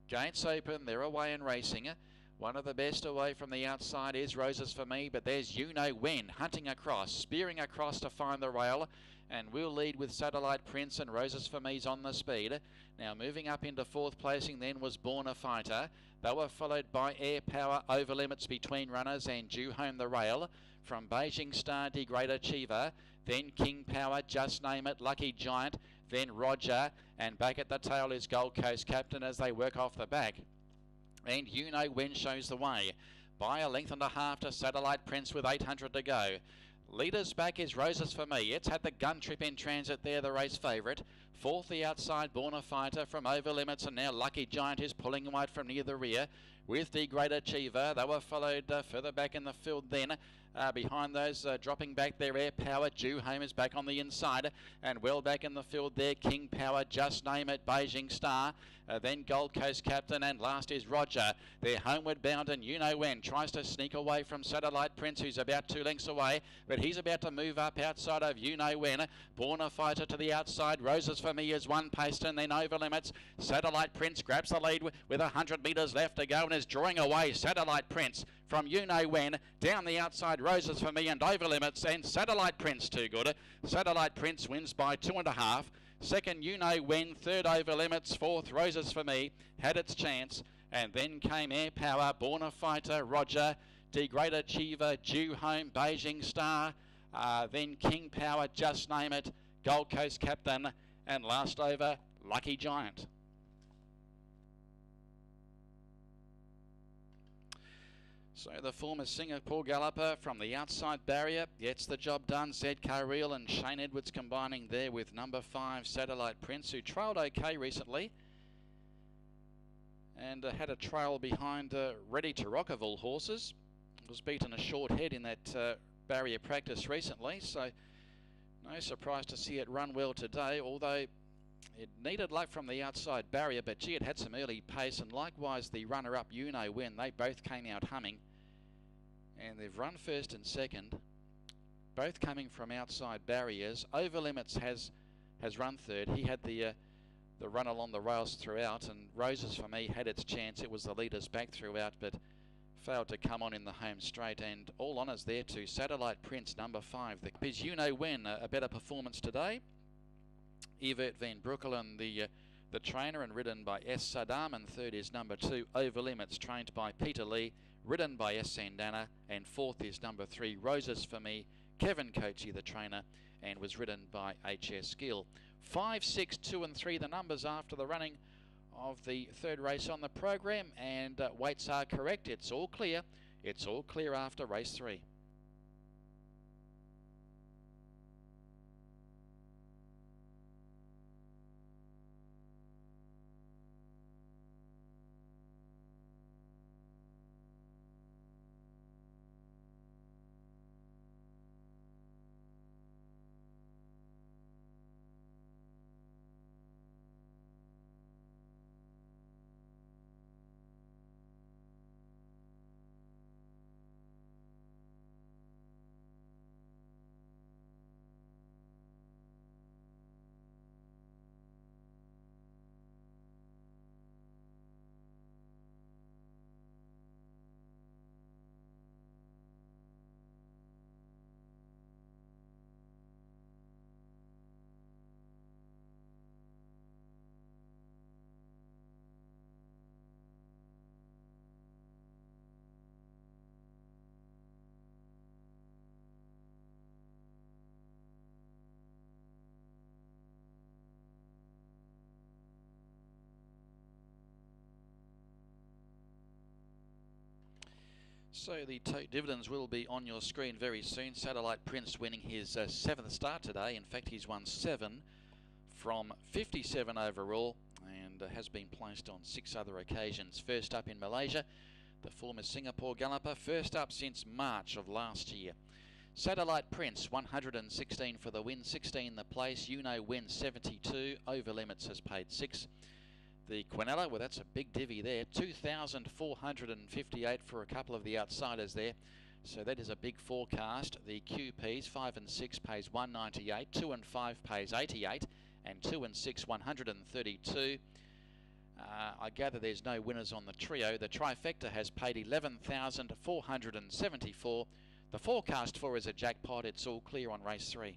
Gates open, they're away and racing. One of the best away from the outside is Roses For Me, but there's You Know When hunting across, spearing across to find the rail, and will lead with Satellite Prince, and Roses For Me's on the speed. Now moving up into fourth placing then was Born a Fighter. They were followed by Air Power, Over Limits between runners, and Due Home the Rail. From Beijing Star, Great Achiever, then King Power, Just Name It, Lucky Giant, then Roger, and back at the tail is Gold Coast Captain as they work off the back. And You Know When shows the way by a length and a half to Satellite Prince with 800 to go. Leaders back is Roses For Me. It's had the gun trip in transit there, the race favourite. Fourth, the outside, Born a Fighter from Over Limits, and now Lucky Giant is pulling wide from near the rear with the Great Achiever. They were followed further back in the field then. Behind those, dropping back there, Air Power, Due Home is back on the inside, and well back in the field there, King Power, Just Name It, Beijing Star, then Gold Coast Captain, and last is Roger. They're homeward bound, and You Know When tries to sneak away from Satellite Prince, who's about 2 lengths away, but he's about to move up outside of You Know When. Born a Fighter to the outside, Roses For Me is one paced, and then Over Limits. Satellite Prince grabs the lead with 100 metres left to go and is drawing away Satellite Prince from You Know When. Down the outside, Roses For Me and Over Limits, and Satellite Prince too good. Satellite Prince wins by 2.5. Second, You Know When. Third, Over Limits. Fourth, Roses For Me had its chance, and then came Air Power, Born a Fighter, Roger, Great Achiever, Due Home, Beijing Star, then King Power, Just Name It, Gold Coast Captain, and last over, Lucky Giant. So the former Singapore galloper from the outside barrier gets the job done. Zed Carreel and Shane Edwards combining there with number 5 Satellite Prince, who trailed okay recently and had a trail behind Ready to Rock of all horses. Was beaten a short head in that barrier practice recently, so no surprise to see it run well today, although it needed luck from the outside barrier, but gee, it had some early pace, and likewise the runner-up You Know When. They both came out humming, and they've run first and second, both coming from outside barriers. Over Limits has run third. He had the run along the rails throughout, and Roses For Me had its chance. It was the leaders back throughout, but failed to come on in the home straight, and all honours there to Satellite Prince, number 5. Is You Know When a better performance today? Evert van Broekelen, the trainer, and ridden by S. Saddam, and third is number 2, Over Limits, trained by Peter Lee, ridden by S. Sandana, and fourth is number 3, Roses For Me, Kevin Coachey, the trainer, and was ridden by H.S. Gill. 5, 6, 2 and 3 the numbers after the running of the third race on the program, and weights are correct. It's all clear. It's all clear after race 3. So the dividends will be on your screen very soon. Satellite Prince winning his 7th start today. In fact, he's won 7 from 57 overall, and has been placed on 6 other occasions. First up in Malaysia, the former Singapore galloper, first up since March of last year. Satellite Prince, 116 for the win, 16 the place. You Know When, 72. Over Limits has paid 6. The Quinella, well, that's a big divvy there, 2,458 for a couple of the outsiders there. So that is a big forecast. The QPs, 5 and 6 pays 198, 2 and 5 pays 88, and 2 and 6, 132. I I gather there's no winners on the trio. The trifecta has paid 11,474. The forecast for is a jackpot. It's all clear on race 3.